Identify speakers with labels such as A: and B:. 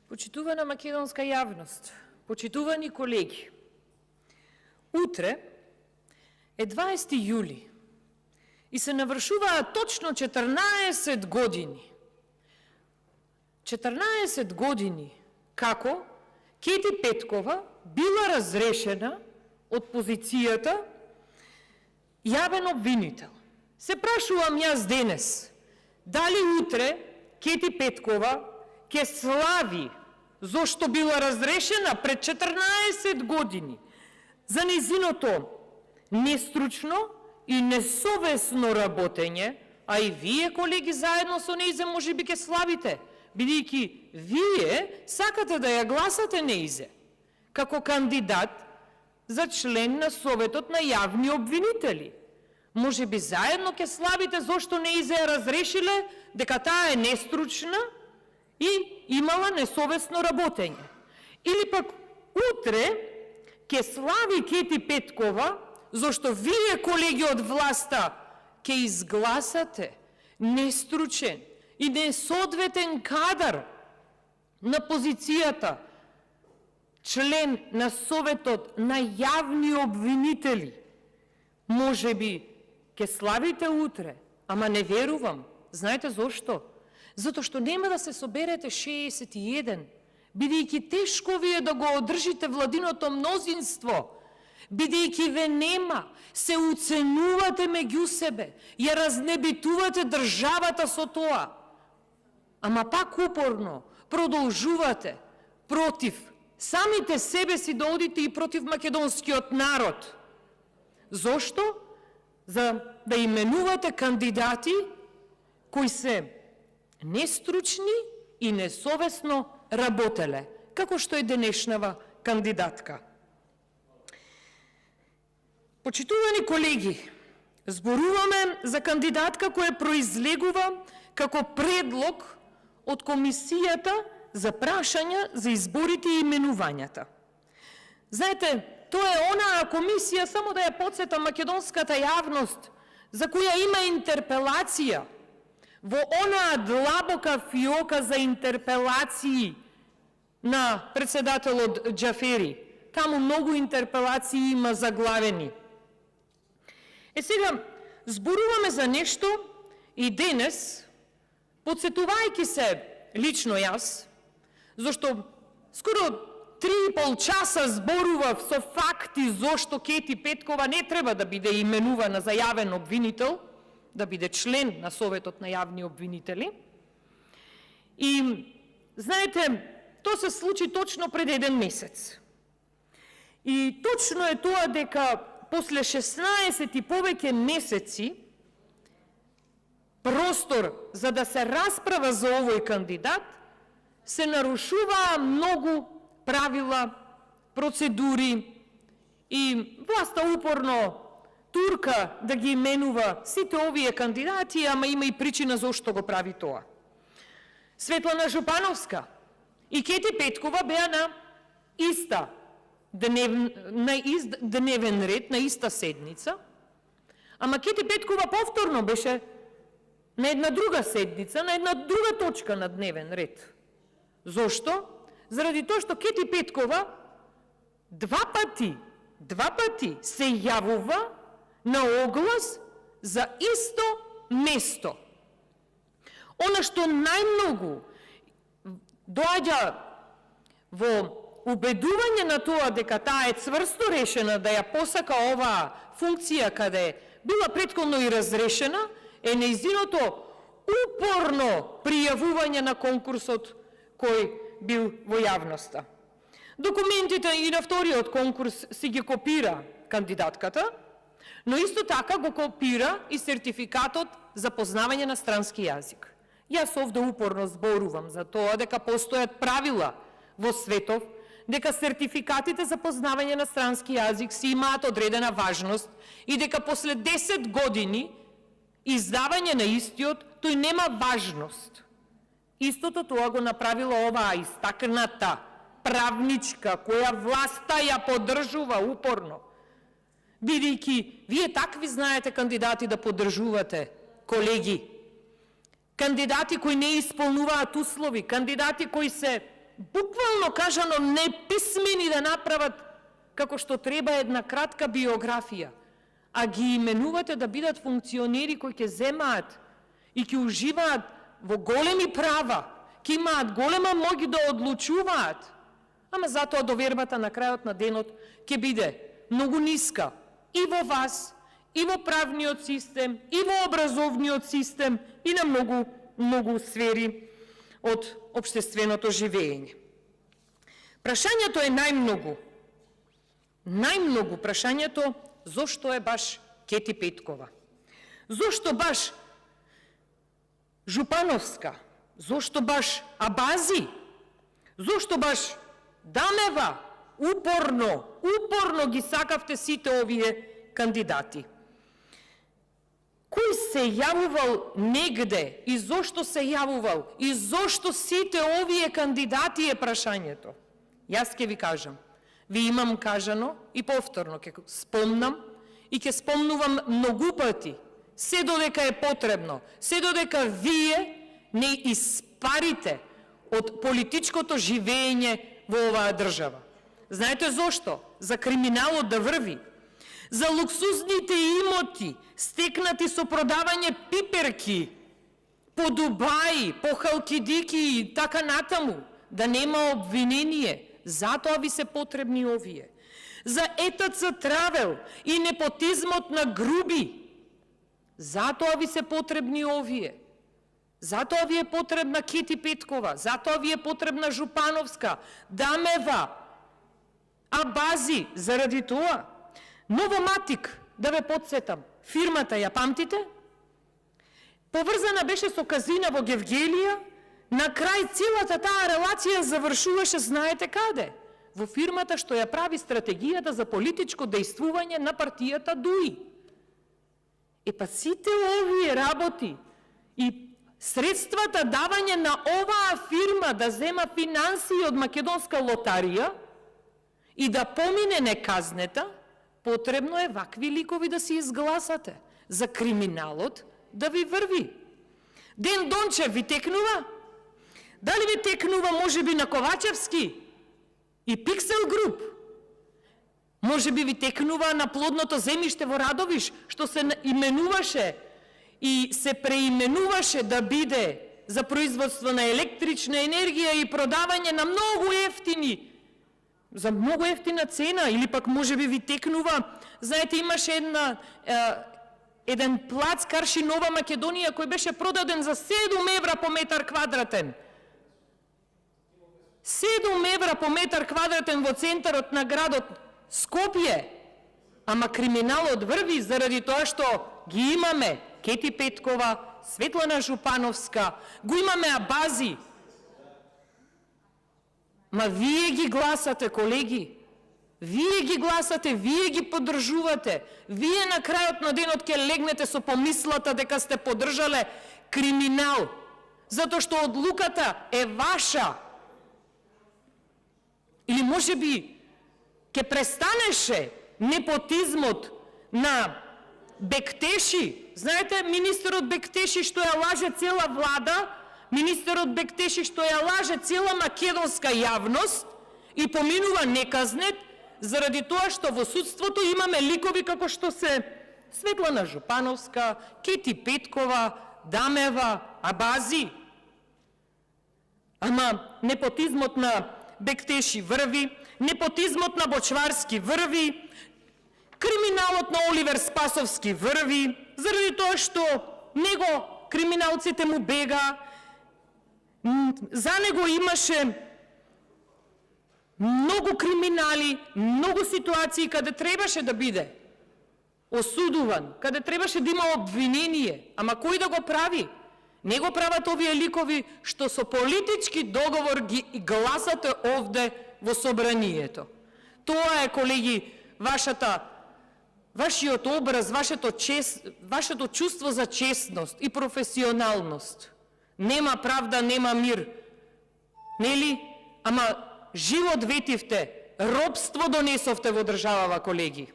A: Почитувана македонска јавност, почитувани колеги, утре е 20 јули и се навршуваат точно 14 години. 14 години како Кети Петкова била разрешена од позицијата јавен обвинител. Се прашувам јас денес, дали утре Кети Петкова ќе слави зошто била разрешена пред 14 години за нејзиното нестручно и несовесно работење, а и вие, колеги, заедно со нејзе можеби ќе славите, бидејќи вие сакате да ја гласате нејзе како кандидат за член на Советот на јавни обвинители. Можеби заедно ќе славите зошто нејзе ја разрешиле дека таа е нестручна и имала несовесно работење. Или пак утре ќе слави Кети Петкова зашто вие, колеги од власта, ќе изгласате нестручен и несоодветен кадар на позицијата член на Советот на јавни обвинители. Можеби ќе славите утре, ама не верувам. Знаете зошто? Затоа што нема да се соберете 61, бидејќи тешко ви е да го одржите владиното мнозинство, бидејќи ве нема, се уценувате меѓу себе, ја разнебитувате државата со тоа, ама пак упорно продолжувате против самите себе си да одите и против македонскиот народ. Зошто? За да именувате кандидати кои се нестручни и несовесно работеле, како што е денешнава кандидатка. Почитувани колеги, зборуваме за кандидатка која произлегува како предлог од Комисијата за прашања за изборите и именувањата. Знаете, тоа е онаа комисија, само да ја подсетам македонската јавност, за која има интерпелација, во онаа длабока фиока за интерпелации на председателот Џафери. Таму многу интерпелации има заглавени. Сега, зборуваме за нешто и денес, подсетувајќи се лично јас, зашто скоро 3,5 часа зборував со факти зошто Кети Петкова не треба да биде именувана за јавен обвинител, да биде член на Советот на јавни обвинители. И, знаете, тоа се случи точно пред 1 месец. И точно е тоа дека после 16 и повеќе месеци простор за да се расправа за овој кандидат, се нарушуваа многу правила, процедури и власта упорно турка да ги именува сите овие кандидати, ама има и причина зошто го прави тоа. Светлана Жупановска и Кети Петкова беа на иста дневен ред, на иста седница, ама Кети Петкова повторно беше на една друга седница, на една друга точка на дневен ред. Зошто? Заради тоа што Кети Петкова два пати се јавува на оглас за исто место. Она што најмногу доаѓа во убедување на тоа дека таа е цврсто решена да ја посака оваа функција каде била претходно и разрешена, е нејзиното упорно пријавување на конкурсот кој бил во јавноста. Документите и на вториот конкурс си ги копира кандидатката, но исто така го копира и сертификатот за познавање на странски јазик. Јас овде упорно зборувам за тоа дека постојат правила во светов, дека сертификатите за познавање на странски јазик си имаат одредена важност и дека после 10 години издавање на истиот, тој нема важност. Истото тоа го направила оваа истакната правничка, која власта ја поддржува упорно. Бидејќи вие такви знаете кандидати да поддржувате, колеги. Кандидати кои не исполнуваат услови, кандидати кои се буквално кажано неписмени да направат како што треба една кратка биографија, а ги именувате да бидат функционери кои ќе земаат и ќе уживаат во големи права, ќе имаат голема моќ да одлучуваат, ама затоа довербата на крајот на денот ќе биде многу ниска и во вас, и во правниот систем, и во образовниот систем, и на многу сфери од општественото живење. Прашањето е најмногу прашањето зошто е баш Кети Петкова? Зошто баш Жупановска? Зошто баш Абази? Зошто баш Дамева? Упорно ги сакавте сите овие кандидати. Кој се јавувал негде и зошто се јавувал и зошто сите овие кандидати е прашањето? Јас ќе ви кажам. Ви имам кажано и повторно ќе спомнам и ќе спомнувам многу пати. Се додека е потребно, се додека вие не испарите од политичкото живење во оваа држава. Знаете зошто? За криминалот да врви. За луксузните имоти, стекнати со продавање пиперки, по Дубаи, по Халкидики и така натаму, да нема обвинение. Затоа ви се потребни овие. За ЕТЦ Травел и непотизмот на Груби. Затоа ви се потребни овие. Затоа ви е потребна Кети Петкова, затоа ви е потребна Жупановска, Дамева, Абази, заради тоа. Новоматик, да ве подсетам, фирмата ја памтите? Поврзана беше со казина во Гевгелија, на крај целата таа релација завршуваше знаете каде? Во фирмата што ја прави стратегијата за политичко дејствување на партијата ДУИ. Па сите овие работи и средствата давање на оваа фирма да зема финансии од Македонска лотарија и да помине неказнета, потребно е вакви ликови да си изгласате, за криминалот да ви врви. Ден Дончев ви текнува? Дали ви текнува можеби на Ковачевски и Пиксел Груп? Можеби ви текнува на плодното земјиште во Радовиш, што се именуваше и се преименуваше да биде за производство на електрична енергија и продавање на многу ефтини, за многу ефтина цена, или пак можеби ви текнува, знаете, имаше еден плац Карши Нова Македонија кој беше продаден за 7 евра по метар квадратен. 7 евра по метар квадратен во центарот на градот Скопје. Ама криминалот врви заради тоа што ги имаме Кети Петкова, Светлана Жупановска, го имаме Абази. Ма вие ги гласате, колеги. Вие ги гласате, вие ги поддржувате. Вие на крајот на денот ќе легнете со помислата дека сте поддржале криминал, затоа што одлуката е ваша. Или можеби ќе престанеше непотизмот на Бектеши. Знаете, министерот Бектеши што ја лаже цела влада, министерот Бектеши што ја лаже цела македонска јавност и поминува неказнет заради тоа што во судството имаме ликови како што се Светлана Жупановска, Кети Петкова, Дамева, Абази. Ама непотизмот на Бектеши врви, непотизмот на Бочварски врви, криминалот на Оливер Спасовски врви, заради тоа што него криминалците му бега, за него имаше многу криминали, многу ситуации каде требаше да биде осудуван, каде требаше да има обвинение, ама кој да го прави? Не го прават овие ликови што со политички договор ги гласате овде во собранието. Тоа е, колеги, вашиот образ, вашето чувство за честност и професионалност. Нема правда, нема мир. Нели? Ама живот ветивте, робство донесовте во државава, колеги.